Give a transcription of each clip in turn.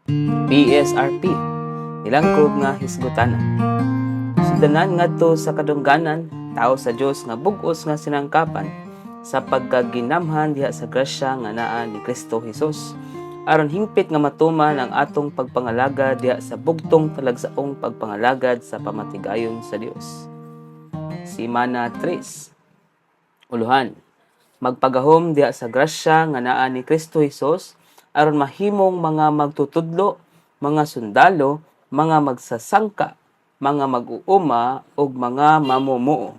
PSRP, Nilangkog nga Hisgutanan. Sudanan ngadto sa kadungganan, tao sa Dios nga bug-os nga sinangkapan sa pagkaginamhan diha sa grasya nga naa ni Kristo Jesus. Aron hingpit nga matuman ang atong pagpangalagad diha sa bugtong talagsaong pagpangalagad sa pamatigayon sa Dios. Simana 3. Uluhan. Magpagahom diha sa grasya nga naa ni Kristo Jesus aron mahimong mga magtutudlo, mga sundalo, mga magsasangka, mga mag-uuma ug mga mamumuo.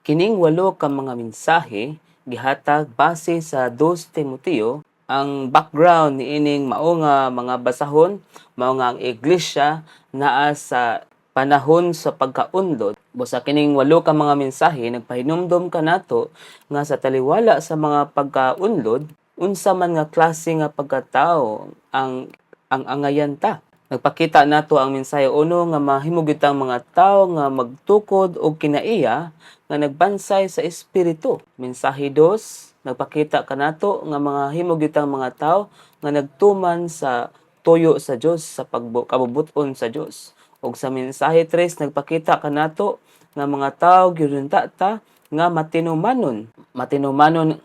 Kining 8 ka mga mensahe gihatag base sa 2 Timoteo. Ang background niining mao nga mga basahon mao nga ang iglesia naa sa panahon sa pagkaunlod. Busa kining 8 ka mga mensahe nagpahinumdom kanato nga sa taliwala sa mga pagkaunlod unsa man nga klase nga pagkatao ang angayan ta. Nagpakita nato ang mensahe uno nga mahimo gyud tang mga tawo nga magtukod og kinaiya nga nagbansay sa espiritu. Mensahe 2, nagpakita kanato nga mga himo gyud tang mga tawo nga nagtuman sa tuyo sa Dios sa kabubuton sa Dios. Ug sa mensahe 3 nagpakita kanato nga mga tawo gyud ta nga matinumanon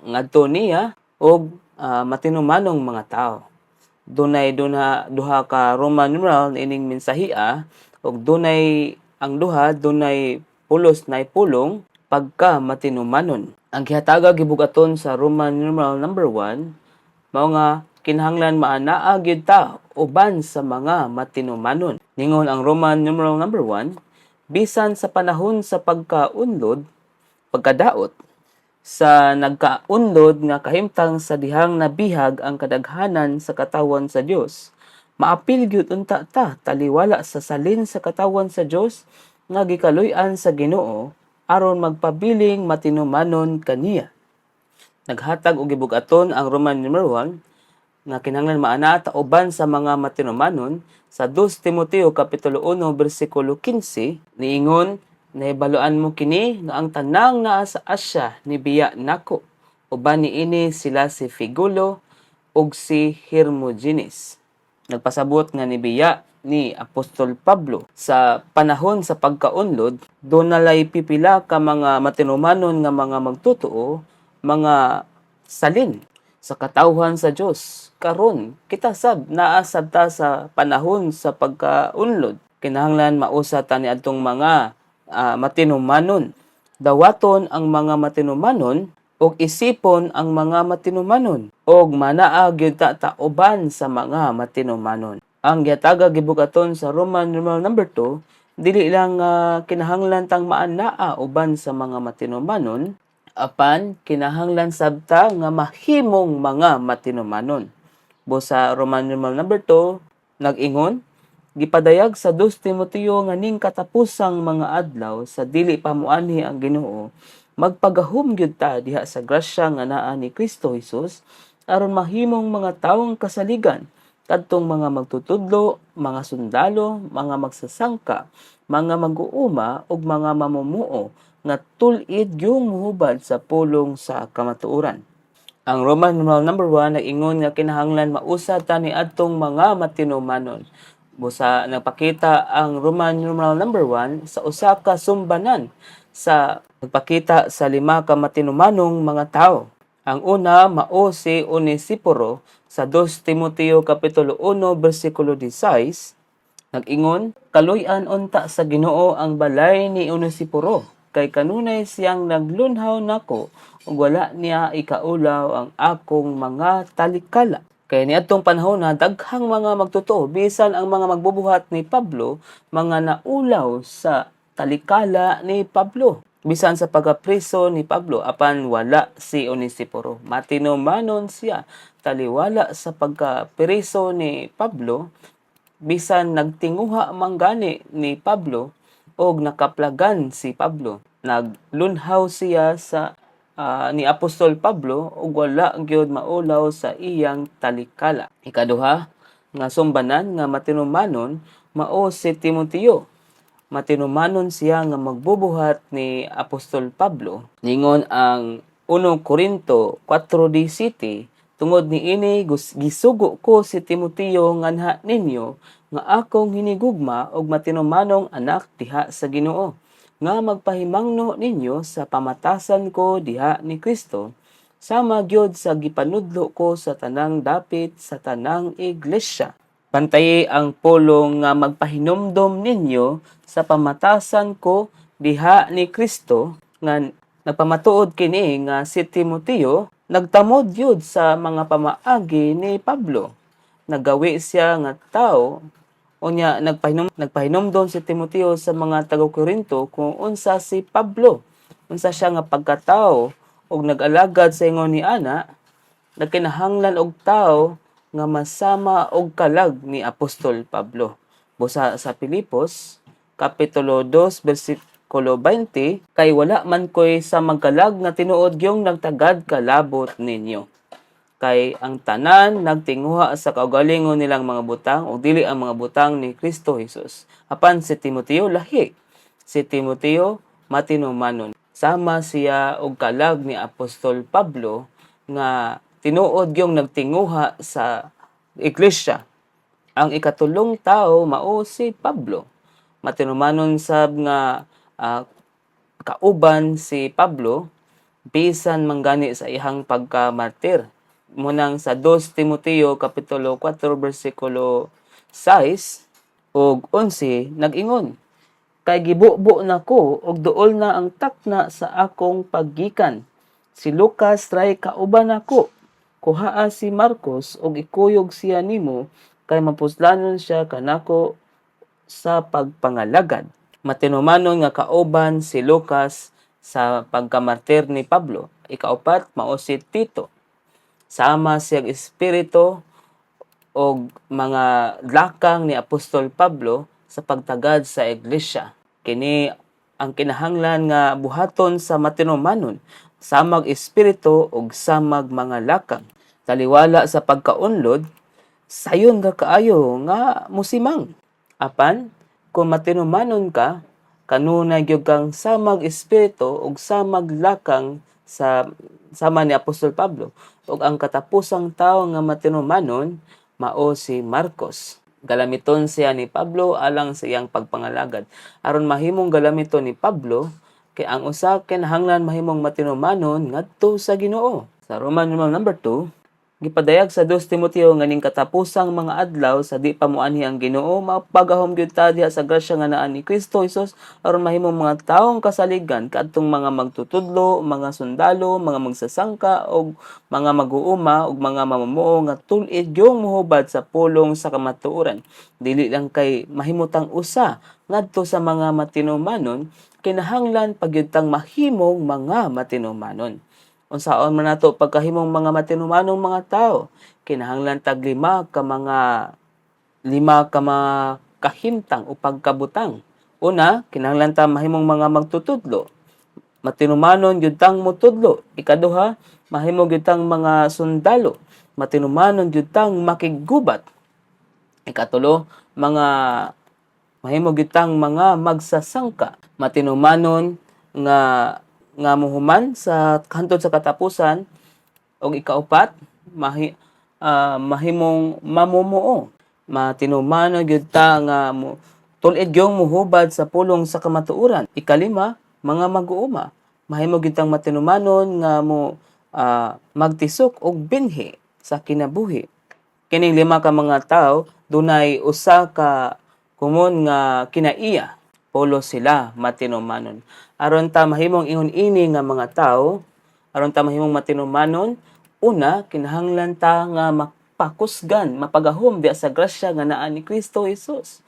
ngadto niya og matinumanong mga tao. Dunay duha ka Roman numeral ining mensahia ug dunay pulos na pulong pagka matinumanon. Ang gihataga gibugaton sa Roman numeral number 1 mao nga kinahanglan maanaa gyud ta uban sa mga matinumanon. Ningon ang Roman numeral number 1, bisan sa panahon sa pagkaunlod, pagkadaot, sa nagkaunlod nga kahimtang sa dihang nabihag ang kadaghanan sa katawan sa Dios. Maapil gyud unta ta taliwala sa salin sa katawan sa Dios nga gikaluy-an sa Ginoo aron magpabiling matinumanon kaniya. Naghatag og gibugaton ang Roman number 1 nga kinahanglan maana ta uban sa mga matinumanon sa 2 Timoteo kapitulo 1 bersikulo 15 niingon, nahibaluan mo kini nga ang tanang naa sa Asya nibiya nako. Uban niini sila si Figulo ug si Hermogenes. Nagpasabot nga nibiya ni Apostol Pablo sa panahon sa pagkaunlod dunay pipila ka mga matinumanon nga mga magtotoo, mga salin sa katawhan sa Dios. Karon kita sab naa sad ta sa panahon sa pagkaunlod. Kinahanglan mausa ta niadtong mga matinumanon. Dawaton ang mga matinumanon ug isipon ang mga matinumanon ug manaa gyud ta uban sa mga matinumanon. Ang gihataga gibugaton sa Roman numeral number 2, dili lang kinahanglan tang maanaa uban sa mga matinumanon, apan kinahanglan sabta nga mahimong mga matinumanon. Busa Roman numeral number 2 nag-ingon, gipadayag sa 2 Timoteo nga ning katapusang mga adlaw sa dili pa moanhi ang Ginoo, magpagahom gyud ta diha sa grasya nga naa ni Kristo Jesus aron mahimong mga tawong kasaligan kadtong mga magtutudlo, mga sundalo, mga magsasangka, mga mag-uuma ug mga mamumuo nga tul-id yung muhubad sa pulong sa kamatuoran. Ang Roman numeral number 1 nag-ingon nga kinahanglan mausad ta niadtong mga matinumanon. Busa nagpakita ang Roman numeral number 1 sa usa ka sumbanan sa nagpakita sa 5 ka matinumanong mga tao. Ang una mao si Onesiporo sa 2 Timoteo kapitulo 1 bersikulo 16 nag-ingon, kaluy-an unta sa Ginoo ang balay ni Onesiporo kay kanunay siyang naglunhaw nako ug wala niya ikaulaw ang akong mga talikala. Kaya niadtong panahon na daghang mga magtotoo bisan ang mga magbubuhat ni Pablo mga naulaw sa talikala ni Pablo. Bisan sa pagapriso ni Pablo apan wala si Onesiporo. Matinumanon siya taliwala sa pagkapriso ni Pablo bisan nagtinguha manggani ni Pablo og nakaplagan si Pablo. Naglunhaw siya sa ni Apostol Pablo ug wala gyud maulaw sa iyang talikala. Ikaduha nga sumbanan nga matinumanon mao si Timoteo. Matinumanon siya nga magbubuhat ni Apostol Pablo. Ningon ang 1 Korinto 4:17 Tungod niini gisugo ko si Timoteo nganha ninyo nga akong hinigugma og matinumanong anak diha sa Ginoo, nga magpahimangno ninyo sa pamatasan ko diha ni Kristo, sama gyud sa gipanudlo ko sa tanang dapit sa tanang iglesia. Pantayi ang pulong nga magpahinumdom ninyo sa pamatasan ko diha ni Kristo, nga nagpamatuod kini nga si Timoteo nagtamod yun sa mga pamaagi ni Pablo. Nagawi siya nga tao, unya nagpahinumdom si Timoteo sa mga taga-Korinto kung unsa si Pablo. Unsa siya nga pagkatao ug nag-alagad sa ingon ni ana, nagkinahanglan og tao nga masama og kalag ni Apostol Pablo. Busa sa Pilipos, Kapitulo 2, versikulo 20, kay wala man ko'y sa magkalag nga tinuod yung nagtagad kalabot ninyo. Kay ang tanan nagtinguha sa kaugalingon nilang mga butang o dili ang mga butang ni Kristo Jesus. Apan si Timoteo lahi. Si Timoteo matinumanon. Sama siya og kalag ni Apostol Pablo nga tinuod yung nagtinguha sa iglesia. Ang ikatulong tao mao si Pablo. Matinumanon sab nga kauban si Pablo bisan manggani sa ihang pagkamartir. Munang sa 2 Timoteo Kapitulo 4 versikulo 6 ug 11 nag-ingon, kay gibubo na ko og duol na ang takna sa akong paggikan. Si Lucas ray kauban nako. Kuhaa si Marcos og ikuyog siya nimo kay mapuslanon siya kanako sa pagpangalagad. Matinumanon nga kauban si Lucas sa pagkamartir ni Pablo. Ikaupat mao si Tito. Sama siyang espiritu o mga lakang ni Apostol Pablo sa pagtagad sa iglesia. Kini ang kinahanglan nga buhaton sa matinumanon, samag espiritu o samag mga lakang. Taliwala sa pagkaunlod, sayon nga kaayo nga musimang. Apan, kung matinumanon ka, kanunay gyud kang samag espiritu o samag lakang sa sama ni Apostol Pablo. Ug ang katapusang tao nga matinumanon mao si Marcos. Galamiton siya ni Pablo alang sa iyang pagpangalagad. Aron mahimong galamiton ni Pablo, kay ang usa kinahanglan mahimong matinumanon ngadto sa Ginoo. Sa Roman number 2, gipadayag sa 2 Timoteo nga ning katapusang mga adlaw sa di pa moanhi ang Ginoo, mapagahom gyud ta diha sa grasya nga naa ni Kristo Jesus aron mahimong mga taong kasaligan kadtong mga magtutudlo, mga sundalo, mga magsasangka og mga mag-uuma ug mga mamumuo nga tul-id gyung mohubad sa pulong sa kamatuoran. Dili lang kay mahimutang usa ngadto sa mga matinumanon, kinahanglan pagyud mahimong mga matinumanon. Unsaon man nato pagkahimong mga matinumanong mga tao, kinahanglan tag lima ka mga kahimtang o pagkabutang. Una, kinahanglan ta mahimong mga magtutudlo. Matinumanon gyud tang mutudlo. Ikaduha, mahimo gyud tang mga sundalo. Matinumanon gyud tang makigubat. Ikatulo, mahimo gyud tang mga magsasangka. Matinumanon nga muhuman sa hantod sa katapusan, o ikaupat mahimong mamumuo. Matinumanon gyud ta nga tul-id gyung muhubad sa pulong sa kamatuoran. Ikalima, mga mag-uuma. Mahimo gyud tang matinumanon nga magtisok og binhi sa kinabuhi. Kining lima ka mga tawo dunay usa ka kumon nga kinaiya, pulo sila matinumanon. Aron ta mahimong ingon ini nga mga tawo, aron ta mahimong matinumanon, una kinahanglan ta nga mapakusgan, mapagahom diha sa grasya nga naa ni Kristo Jesus.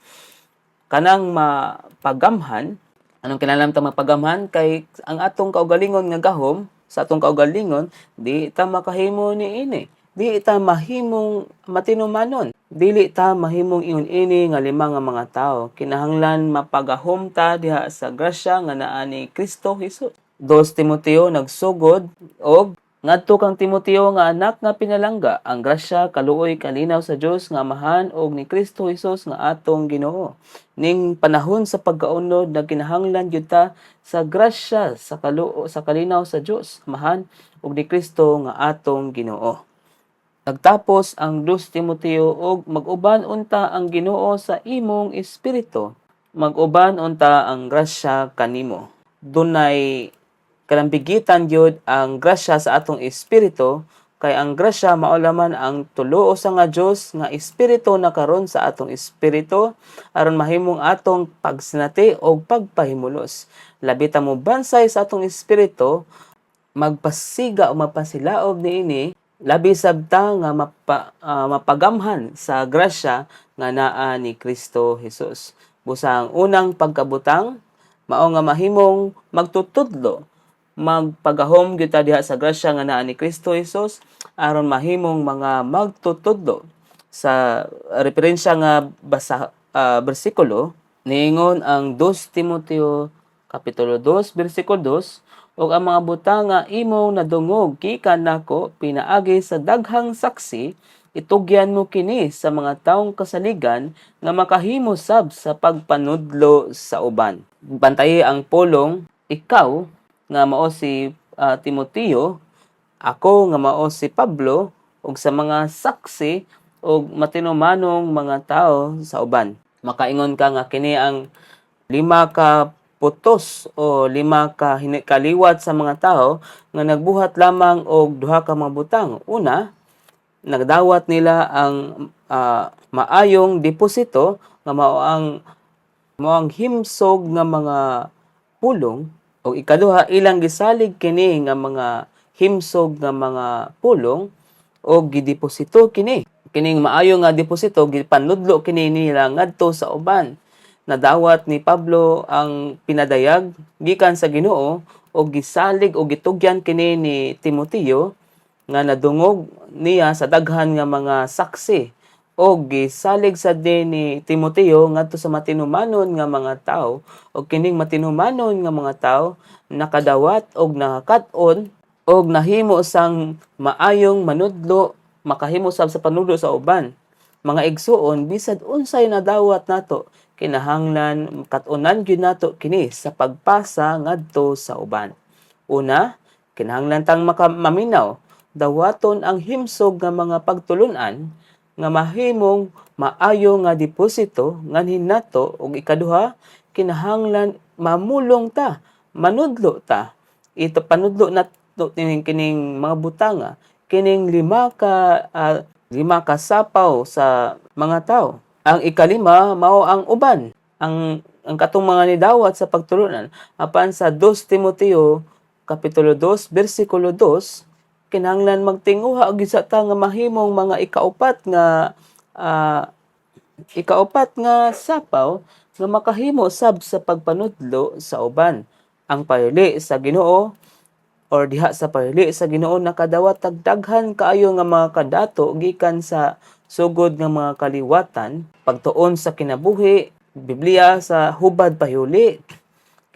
Kanang mapagamhan, anong kinahanglan ta mapagamhan kay ang atong kaugalingon nga gahom, sa atong kaugalingon di ta makahimo niini. Di ta mahimong matinumanon. Dili ta mahimong ingon ini nga lima nga mga tawo. Kinahanglan mapagahom ta diha sa grasya nga naa ni Kristo Jesus. 2 Timoteo nagsugod og ngadto kang Timoteo nga anak nga pinalangga, ang grasya, kaluoy, kalinaw sa Dios nga Amahan og ni Kristo Jesus nga atong Ginoo. Ning panahon sa pagkaunlod nagkinahanglan gyud ta sa grasya, sa kalinaw sa Dios, Amahan og ni Kristo nga atong Ginoo. Nagtapos ang 2 Timoteo og mag-uban unta ang Ginoo sa imong espiritu. Mag-uban unta ang grasya kanimo. Dunay kalambigitan gyud ang grasya sa atong espiritu, kay ang grasya mao lamang ang tulo usa nga Dios nga espiritu na karon sa atong espiritu aron mahimong atong pagsinati o pagpahimulos. Labi ta mo bansay sa atong espiritu, magpasiga o mapasilaob niini labi sabta nga mapagamhan sa grasya nga naa ni Kristo Jesus. Busa ang unang pagkabutang mao nga mahimong magtutudlo, magpagahom gyud ta diha sa grasya nga naa ni Kristo Jesus aron mahimong mga magtutudlo. Sa referensya nga bersikulo niingon ang 2 Timoteo kapitulo 2 bersikulo 2, ug ang mga butang nga imong nadungog gikan nako pinaagi sa daghang saksi, itugyan mo kini sa mga taong kasaligan nga makahimo sab sa pagpanudlo sa uban. Bantayi ang pulong, ikaw nga mao si Timoteo, ako nga mao si Pablo, ug sa mga saksi ug matinumanong mga tao sa uban. Makaingon ka nga kini ang 5 ka putos o 5 ka kaliwat sa mga tao nga nagbuhat lamang og 2 ka mga butang. Una, nagdawat nila ang maayong deposito nga mao ang himsog nga mga pulong, o ikaduha ilang gisalig kini nga mga himsog nga mga pulong o gideposito kini. Kining maayo nga deposito gipanudlo kini nila ngadto sa uban. Nadawat ni Pablo ang pinadayag gikan sa Ginoo o gisalig o gitugyan kini ni Timoteo nga nadungog niya sa daghan nga mga saksi o gisalig sa din ni Timoteo ngadto sa matinumanon nga mga tao, o kining matinumanon nga mga tao nakadawat og nakakat-on og nahimo sang maayong manudlo, makahimo sab sa panudlo sa uban. Mga igsuon, bisad unsay nadawat nato, kinahanglan kat-unan gyud nato kini sa pagpasa ngadto sa uban. Una, kinahanglan tang maminaw, dawaton ang himsog nga mga pagtulunan nga mahimong maayo nga deposito nganhin nato, ug ikaduha, kinahanglan mamulong ta, manudlo ta. Ito panudlo nato kining mga butanga, kining 5 ka sapaw sa mga tao. Ang ikalima mao ang uban, ang katong mga nidawat sa pagtulunan. Apan sa 2 Timoteo kapitulo 2 bersikulo 2, kinahanglan magtinguha og gisa ta nga mahimong mga ikaupat nga sapaw nga makahimo sab sa pagpanudlo sa uban. Ang payuli sa Ginoo or diha sa payuli sa Ginoo nakadawat daghan kaayo nga mga kadato gikan sa sugod nga mga kaliwatan, pagtuon sa kinabuhi, Biblia sa hubad payuli.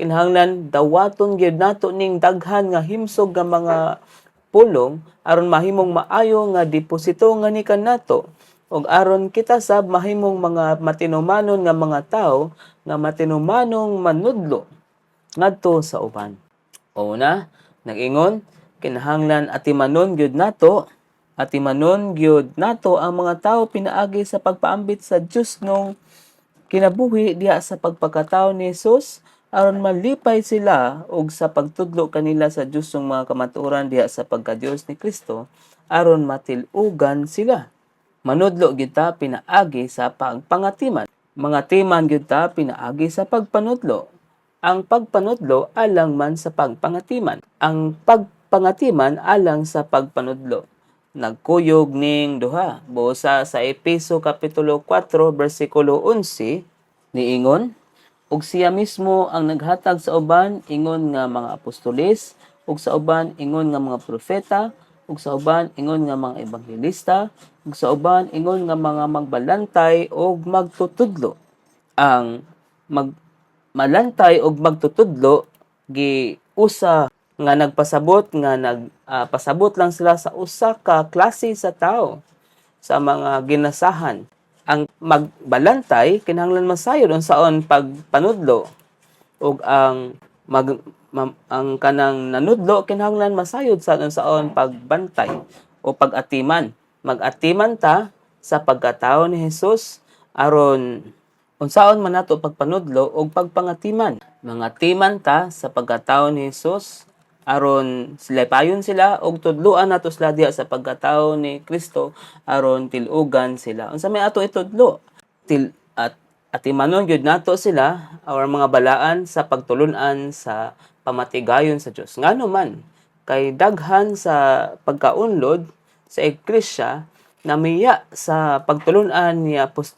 Kinahanglan dawaton gyud nato ning daghan nga himsog nga mga pulong aron mahimong maayo nga deposito nga nikan nato, ug aron kita sab mahimong mga matinumanon nga mga tao nga matinumanong manudlo ngadto sa uban. Una, nag-ingon, kinahanglan atimanon gyud nato ang mga tao pinaagi sa pagpaambit sa Dios nung kinabuhi diha sa pagpakatao ni Jesus, aron malipay sila og sa pagtudlo kanila sa Dios ng mga kamatuoran diha sa pagka-Dios ni Kristo, aron matilugan sila. Manudlo gyud ta pinaagi sa pagpangatiman. Mga timan gyud ta pinaagi sa pagpanudlo. Ang pagpanudlo alang man sa pagpangatiman. Ang pagpangatiman alang sa pagpanudlo. Nagkuyog ning duha. Busa sa Efeso kapitulo 4 bersikulo 11 niingon, ug siya mismo ang naghatag sa uban ingon nga mga apostoles, ug sa uban ingon nga mga propeta, ug sa uban ingon nga mga ebanghelista, ug sa uban ingon nga mga magbalantay ug magtutudlo. Ang malantay ug magtutudlo giusa nga nagpasabot nga pasabot lang sila sa usa ka klase sa tao sa mga ginasahan. Ang magbalantay kinahanglan masayod unsaon pagpanudlo, ug ang kanang nanudlo kinahanglan masayod sa unsaon pagbantay o pagatiman. Mag-atiman ta sa pagkatao ni Hesus aron unsaon man nato pagpanudlo og pagpangatiman. Mangatiman ta sa pagkatao ni Hesus aron sila payon sila og tudloan nato sila diha sa pagkatao ni Kristo aron tilugan sila. Unsa may ato itudlo? At atimanon gyud nato sila or mga balaan sa pagtulun-an sa pamatigayon sa Dios. Ngano man kay daghan sa pagkaunlod sa iglesia namiya sa pagtulun-an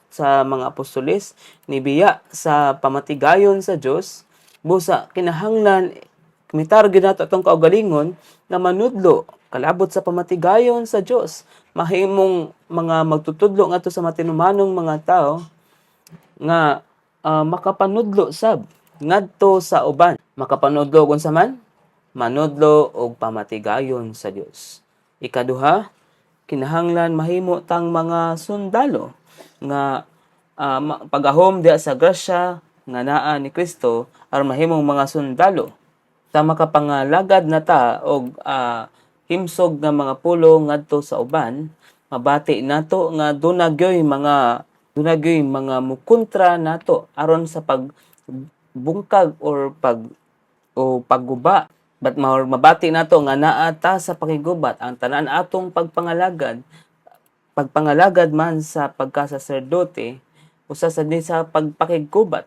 sa mga apostoles, nibiya sa pamatigayon sa Dios, busa kinahanglan mitar gyud nato atong kaugalingon na manudlo kalabot sa pamatigayon sa Dios. Mahimong mga magtutudlo ngadto sa matinumanong mga tao nga makapanudlo sab ngadto sa uban. Makapanudlo unsa man? Manudlo og pamatigayon sa Dios. Ikaduha, kinahanglan mahimo tang mga sundalo nga pagahom diha sa grasya nga naa ni Kristo aron mahimong mga sundalo ta makapangalagad na ta og himsog nga mga pulo ngadto sa uban. Mabati nato nga dunagyoy mga mukontra nato aron sa pagbungkag or pagguba. But mabati nato nga naa ta sa pakigubat ang tanan atong pagpangalagad man sa pagkasaserdote usa sa pagpakigubat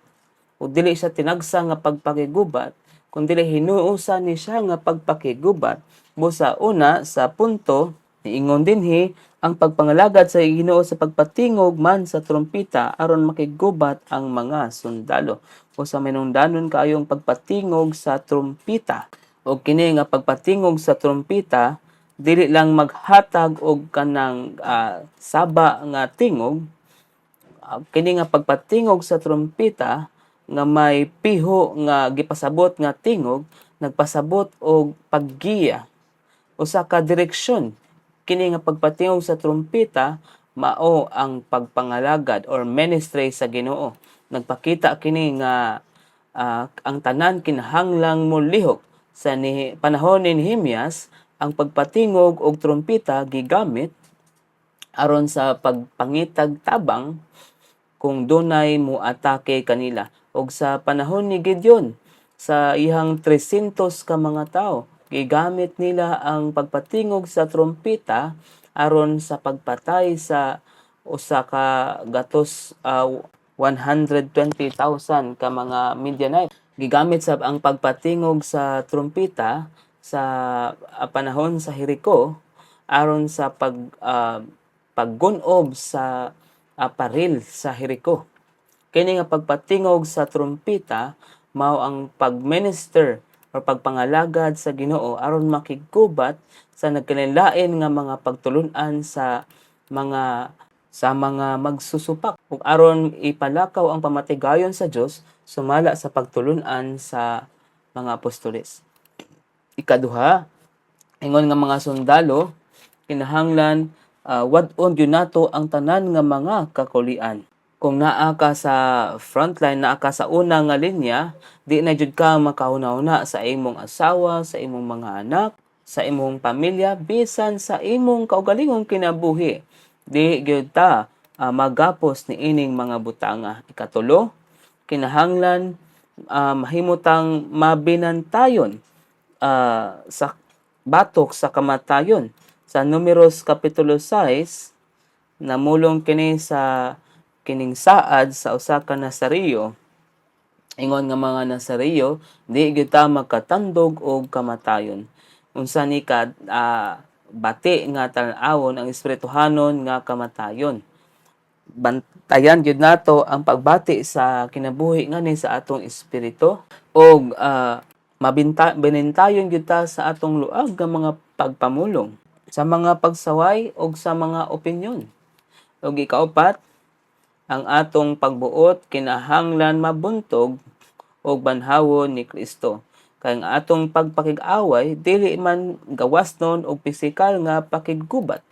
o dili siya tinagsa nga pagpakigubat kundi hinuusa ni siya nga pagpakigubat. Busa una sa punto niingon dinhi ang pagpangalagad sa Ginoo sa pagpatingog man sa trumpeta aron makigubat ang mga sundalo. O sa minungdanon kaayong pagpatingog sa trumpeta. O kini nga pagpatingog sa trumpeta dili lang maghatag og kanang saba nga tingog. Kini nga pagpatingog sa trumpeta nga may piho nga gipasabot nga tingog, nagpasabot og paggiya usa ka direksyon. Kini nga pagpatingog sa trumpeta mao ang pagpangalagad or ministry sa Ginoo. Nagpakita kini nga ang tanan kinahanglang molihok sa panahon ni Nehemias. Ang pagpatingog og trumpeta gigamit aron sa pagpangitag tabang kung dunay moatake kanila. Og sa panahon ni Gideon sa ihang 300 ka mga tawo, gigamit nila ang pagpatingog sa trumpeta aron sa pagpatay sa usa ka gatos 120,000 ka mga Midianite. Gigamit sa ang pagpatingog sa trumpeta sa panahon sa Jericho aron sa paggunob sa paril sa Jericho. Kini nga pagpatingog sa trumpeta mao ang pagminister o pagpangalagad sa Ginoo aron makigubat sa nagkalain nga mga pagtulun-an sa mga magsusupak ug aron ipalakaw ang pamatigayon sa Dios sumala sa pagtulun-an sa mga apostoles. Ikaduha, ingon nga mga sundalo kinahanglan wad-on gyud nato ang tanan nga mga kakulian. Kung naa ka sa frontline, naa ka sa una nga linya, di na jud ka makauna-una sa imong asawa, sa imong mga anak, sa imong pamilya, bisan sa imong kaugalingong kinabuhi. Di gyud ta magapos ni ining mga butanga. Ikatulo, kinahanglan mahimutang mabinantayon sa batok sa kamatayon. Sa Números Kapitulo 6, namulong kini sa kining saad sa usa ka Nasariyo. Ingon nga mga Nasariyo, di gyud ta magkatandog og kamatayon. Unsa ni ka bati nga tan-awon ang espirituhanon nga kamatayon. Bantayan gyud nato ang pagbati sa kinabuhi ngani sa atong espiritu og binintayon gyud ta sa atong luag nga mga pagpamulong sa mga pagsaway og sa mga opinyon. Og ikaupat, ang atong pagbuot kinahanglan mabuntog og banhawon ni Kristo. Kay ang atong pagpakig-away dili man gawasnon og pisikal nga pakiggubat.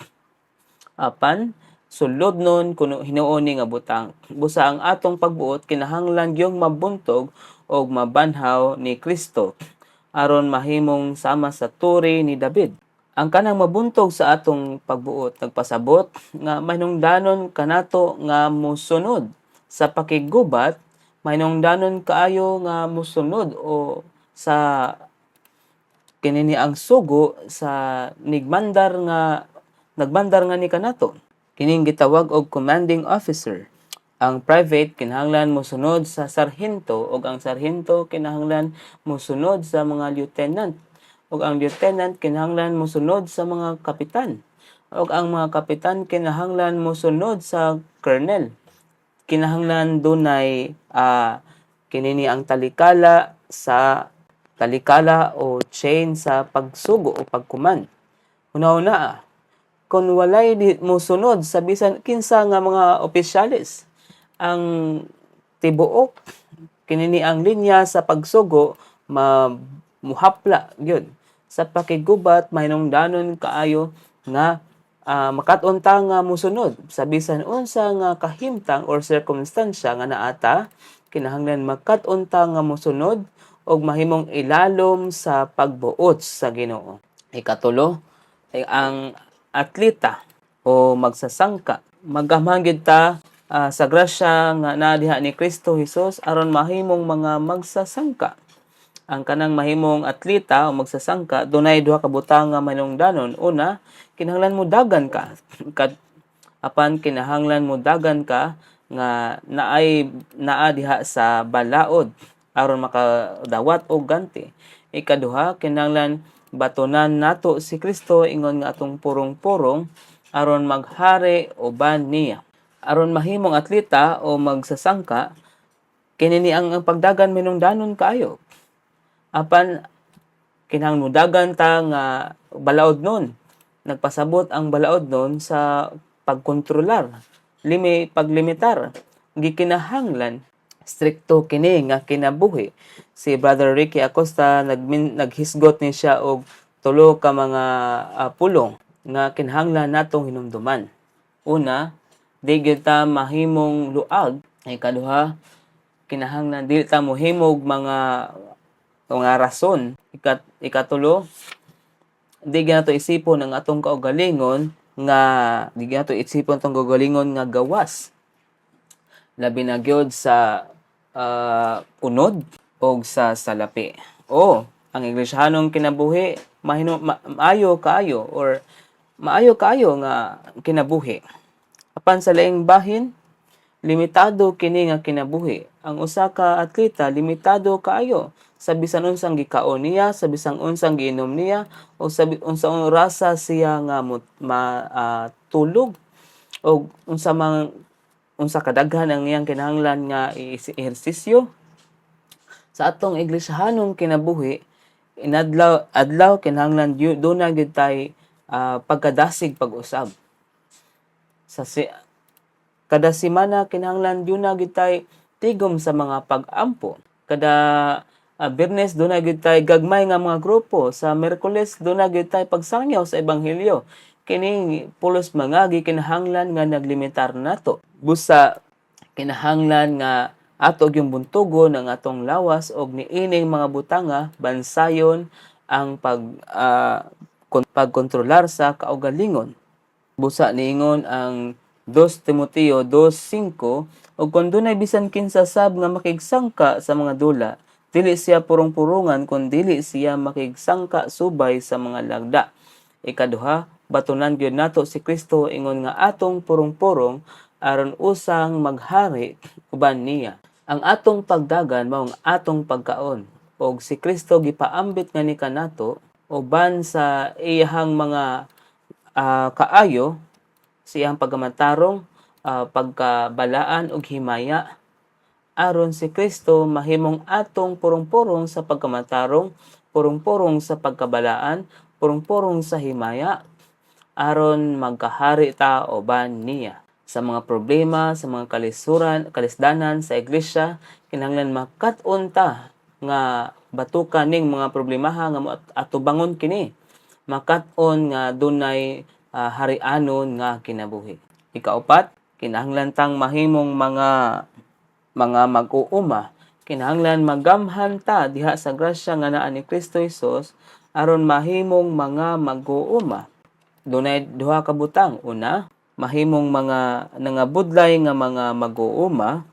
Apan sulodnon kuno hinuoni nga butang. Busa ang atong pagbuot kinahanglan gyung mabuntog og mabanhaw ni Kristo aron mahimong sama sa turi ni David. Ang kanang mabuntog sa atong pagbuot nagpasabot nga mahinungdanon kanato nga mosunod sa pakigubat, mahinungdanon kaayo nga mosunod o sa kinini ang sugo sa nagmandar nga ni kanato. Kining gitawag og commanding officer. Ang private kinahanglan mosunod sa sarhento ug ang sarhento kinahanglan mosunod sa mga lieutenant ug ang lieutenant kinahanglan mosunod sa mga kapitan ug ang mga kapitan kinahanglan mosunod sa colonel. Kinahanglan dunay kinini ang talikala o chain sa pagsugo o pagkuman. Una-una, kung walay mosunod sa bisan kinsa nga mga opisyalis, ang tibuok kinini ang linya sa pagsugo muhapla gyud. Sa pakigubat mahinungdanon kaayo nga makat-on ta nga mosunod sa bisan unsa nga kahimtang or circumstansya nga naata, kinahanglan makat-on ta nga mosunod og mahimong ilalom sa pagbuot sa Ginoo. Ikatulo ay ang atleta o magsasangka. Magamhan gyud ta sa grasya nga naa diha ni Kristo Jesus aron mahimong mga magsasangka. Ang kanang mahimong atleta o magsasangka dunay duha ka butang nga manungdanon. Una, kinahanglan mo dagan ka. Apan kinahanglan mo dagan ka nga naa diha sa balaod aron makadawat og ganti. Ikaduha, kinahanglan batunan nato si Kristo ingon nga atong purong-purong aron maghari uban niya. Aron mahimong atleta o magsasangka, kinini ang pagdagan minungdanon kaayo. Apan kinahanglan dagan ta nga balaod nun. Nagpasabot ang balaod nun sa pagkontrolar, paglimitar. Gikinahanglan strikto kini nga kinabuhi. Si Brother Ricky Acosta naghisgot ni siya og tulo ka mga pulong nga kinahanglan natong hinumduman. Una, di gyud ta mahimong luag. Ikaduha, kinahanglan dili ta mohimog mga rason. Ikatulo, di gyud nato isipon ang atong kaugalingon nga nga gawas. Labi na gyud sa unod o sa salapi. O, ang Iglesiyanong kinabuhi, maayo kaayo nga kinabuhi. Apan sa laing bahin, limitado kini nga kinabuhi. Ang usa ka atleta, limitado kaayo sa bisan unsang gikaon niya, sa bisan unsang giinom niya, o sa unsang orasa siya nga tulog, o unsa kadaghan ang iyang kinahanglan nga ehersisyo. Sa atong Iglesiyanong kinabuhi, adlaw kinahanglan dunay gyud tay pagkadasig pag-usab. Kada semana kinahanglan dunay gyud tay tigom sa mga pag-ampo. Kada Biyernes dunay gyud tay gagmay nga mga grupo. Sa Miyerkules dunay gyud tay pagsangyaw sa ebanghelyo. Kini pulos mga gikinahanglan nga naglimitar nato. Busa kinahanglan nga ato yung buntugon ang atong lawas og niining mga butanga bansayon ang pagkontrolar sa kaugalingon. Busa niingon ang 2 Timoteo 2:5 ug kun dunay bisan kinsa sab nga makigsangka sa mga dula, dili siya purong-purungan kun dili siya makigsangka subay sa mga lagda. Ikaduha, batunan gyud nato si Kristo ingon nga atong purong-purong aron usang maghari uban niya. Ang atong pagdagan mao ang atong pagkaon og si Kristo gipaambit nga ni kanato uban sa iyang mga kaayo, sa iyang pagamatarong, pagkabalaan ug himaya aron si Kristo mahimong atong purong-purong sa pagkamatarong, purong-purong sa pagkabalaan, purong-purong sa himaya aron magkahari ta uban niya. Sa mga problema, sa mga kalisdanan sa iglesia, kinahanglan makat-on ta nga batukan ning mga problemaha nga atubangon kini. Makat-on nga dunay harianon nga kinabuhi. Ikaupat, kinahanglan tang mahimong mga mag-uuma. Kinahanglan magamhan ta diha sa grasya nga naa ni Kristo Jesus aron mahimong mga mag-uuma. Dunay duha ka butang. Una, mahimong mga nangabudlay nga mga mag-uuma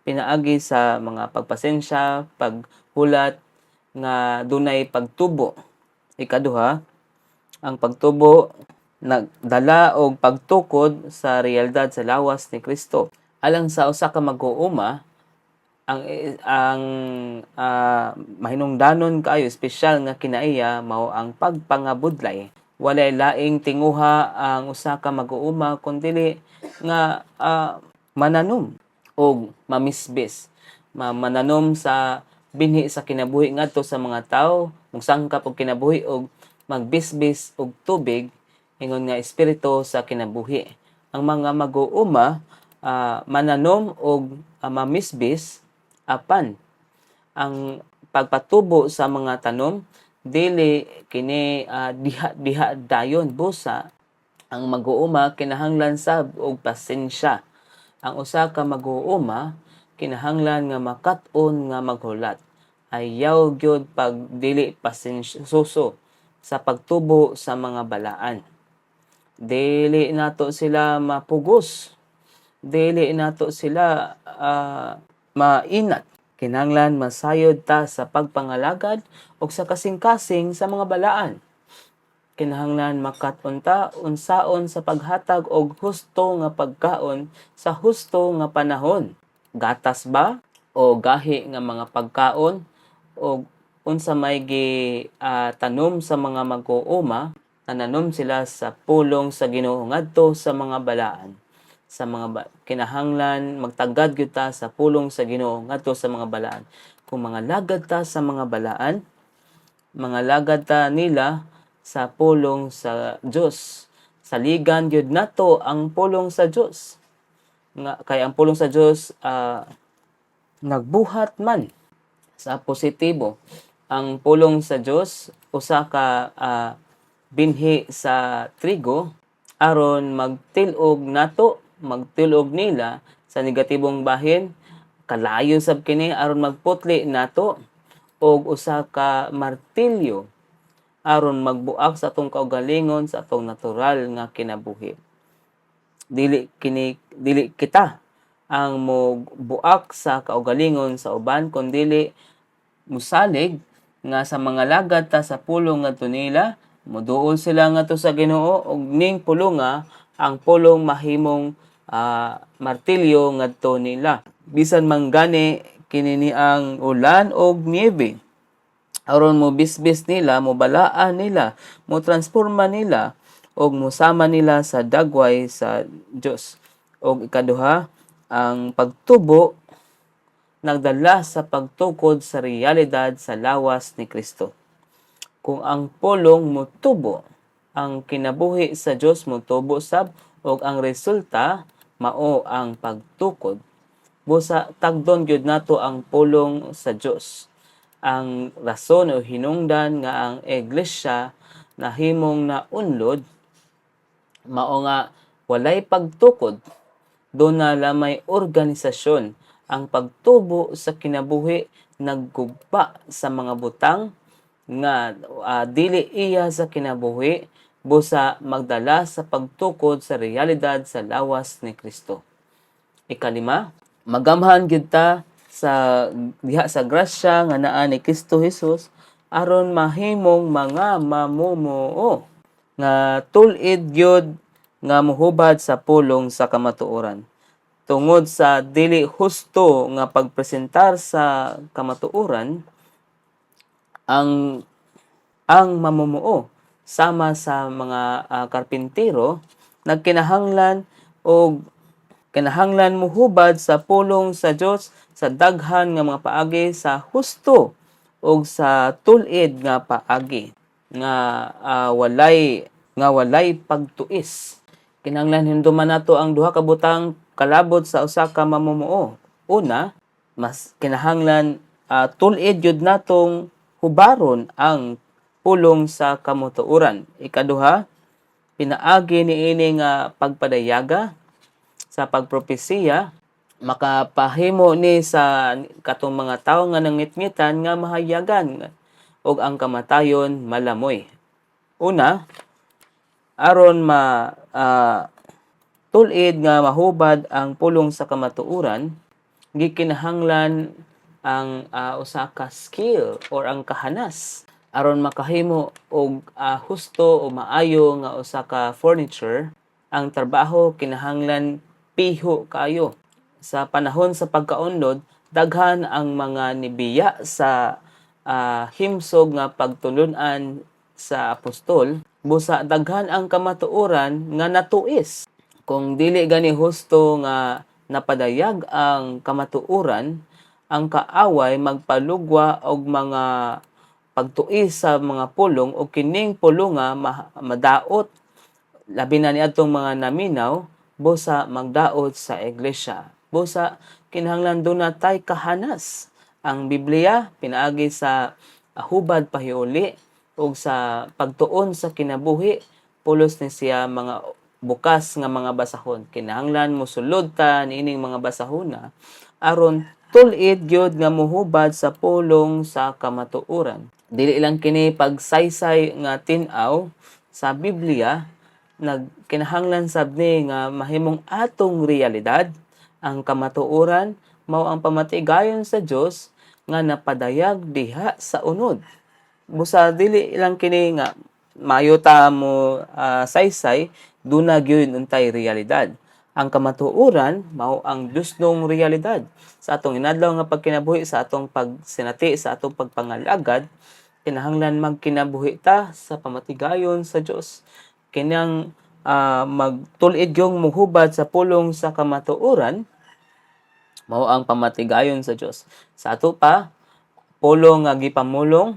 pinaagi sa mga pagpasensya, paghulat nga dunay pagtubo. Ikaduha, ang pagtubo nagdala og pagtukod sa realidad sa lawas ni Kristo. Alang sa usa ka mag-uuma, ang mahinungdanon kaayo espesyal nga kinaiya mao ang pagpangabudlay. Walay laing tinguha ang usa ka mag-uuma kundi nga mananom og mamisbis. Mananom sa binhi sa kinabuhi ngadto sa mga tawo, mogsangkap og kinabuhi og magbisbis og tubig ingon nga espiritu sa kinabuhi. Ang mga mag-uuma mananom og mamisbis apan ang pagpatubo sa mga tanom dili kini diha dayon busa ang mag-uuma kinahanglan sab og pasensya. Ang usa ka mag-uuma kinahanglan nga makat-on nga maghulat. Ayaw gyud pag dili pasensyoso sa pagtubo sa mga balaan. Dili nato sila mapugos. Dili nato sila mainat. Kinahanglan masayod ta sa pagpangalagad o sa kasing-kasing sa mga balaan. Kinahanglan makat-on ta unsaon sa paghatag og husto nga pagkaon sa husto nga panahon. Gatas ba o gahi nga mga pagkaon o unsa may tanom sa mga mag-uuma, nananom sila sa pulong sa Ginoo ngadto sa mga balaan. Sa mga kinahanglan magtagad gyud ta sa pulong sa Ginoo ngadto sa mga balaan. Kung mga lagad ta sa mga balaan, mga lagad ta nila sa pulong sa Dios. Saligan gyud nato ang pulong sa Dios. Nga kay ang pulong sa Dios nagbuhat man sa positibo. Ang pulong sa Dios usa ka binhi sa trigo aron magtilog nato, magtilog nila sa negatibong bahin, kalayo sab kini aron magputli nato og usa ka martilyo aron magbuak sa atong kaugalingon sa atong natural nga kinabuhi. Dili kita ang mobuak sa kaugalingon sa uban kundi musalig nga sa mga lagad ta sa pulong ngadto nila, moduol sila ngadto sa Ginoo og ning pulonga ang pulong mahimong martilyo ngadto nila. Bisan man gani kini ang ulan og niebe, aron mo bisbis nila, mo balaan nila, mo transforma nila og mosama nila sa dagway sa Dios. Og ikaduha, ang pagtubo nagdala sa pagtukod sa realidad sa lawas ni Kristo. Kung ang pulong motubo, ang kinabuhi sa Dios motubo sab og ang resulta mao ang pagtukod. Busa tagdon gyud nato ang pulong sa Dios. Ang rason o hinungdan nga ang iglesia nahimong naunlod mao nga walay pagtukod, doon na lamay organisasyon. Ang pagtubo sa kinabuhi naggugpa sa mga butang nga dili iya sa kinabuhi busa magdala sa pagtukod sa realidad sa lawas ni Kristo. Ikalima, magamhan gyud ta sa diha sa grasya nga naa ni Kristo Jesus aron mahimong mga mamumuo nga tul-id gyud nga mohubad sa pulong sa kamatuoran. Tungod sa dili husto nga pagpresentar sa kamatuoran, ang mamumuo sama sa mga karpintero nagkinahanglan og kinahanglan mohubad sa pulong sa Dios sa daghan nga mga paagi sa husto og sa tul-id nga paagi nga walay pagtuis. Kinahanglan hinduman nato ang duha ka butang kalabot sa usa ka mamumuo. Una, mas kinahanglan tul-id yun natong hubaron ang pulong sa kamutuoran. Ikaduha, pinaagi niini nga pagpadayaga sa pagpropesiya, makapahimo ni sa katong mga tawo nga nangitngitan nga mahayagan o ug ang kamatayon malamoy. Una, aron tulid nga mahubad ang pulong sa kamatuoran, gikinahanglan ang usa ka skill or ang kahanas aron makahimo og husto o maayo nga usa ka furniture. Ang trabaho kinahanglan piho kayo. Sa panahon sa pagkaunlod, daghan ang mga nibiya sa himsog nga pagtulun-an sa apostol, busa daghan ang kamatuoran nga natuis. Kung dili gani husto nga napadayag ang kamatuoran, ang kaaway magpalugwa og mga pagtuis sa mga pulong o kining pulong nga madaot, labi na niadtong mga naminaw, busa magdaot sa iglesia. Busa kinahanglan doon natay kahanas. Ang Biblia pinaagi sa hubad pahiuli ug sa pagtuon sa kinabuhi, pulos ni siya mga bukas nga mga basahon. Kinahanglan mosulod ta niining mga basahona aron tul-id gyud nga mohubad sa pulong sa kamatuoran. Dili lang kini pagsaysay nga tin-aw sa Biblia, kinahanglan sabni nga mahimong atong realidad. Ang kamatuoran mao ang pamatigayon sa Dios nga napadayag diha sa unod. Busa dili lang kini nga maayo ta mo saysay, duna gyud untay realidad. Ang kamatuoran mao ang Diosnong realidad sa atong inadlaw nga pagkinabuhi, sa atong pagsinati, sa atong pagpangalagad. Kinahanglan magkinabuhi ta sa pamatigayon sa Dios. Kinang magtul-id yung muhubad sa pulong sa kamatuoran, mao ang pamatigayon sa Dios. Sa ato pa pulong nga gipamulong,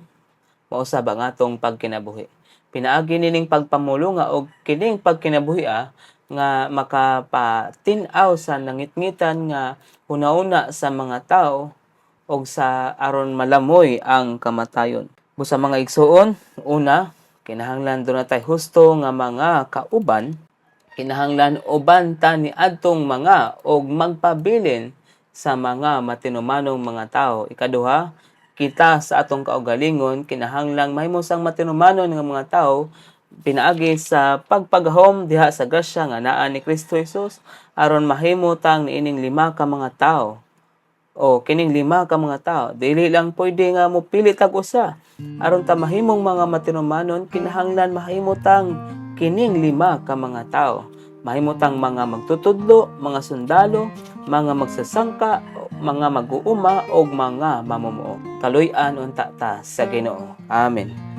mao sa atong pagkinabuhi. Pinaagi nining pagpamulong nga og kining pagkinabuhi nga makapatin-aw sa nangitngitan nga una-una sa mga tao og sa aron malamoy ang kamatayon. Busa mga igsuon, una, kinahanglan doon natay husto nga mga kauban, kinahanglan uban ta ni adtong mga og magpabilin sa mga matinumanong mga tao. Ikaduha, kita sa atong kaugalingon kinahanglang mahimo sang matinumanon nga mga tao pinaagi sa pagpagahom diha sa grasya nga naa ni Kristo Jesus aron mahimo tang niining 5 ka mga tao. O kining 5 ka mga tao, dili lang pwede nga mopili tag usa. Aron ta mahimong mga matinumanon, kinahanglan mahimo tang kining 5 ka mga tao. Mahimo tang mga magtutudlo, mga sundalo, mga magsasangka, mga mag-uuma o mga mamumuo. Kaluy-an unta ta sa Ginoo. Amen.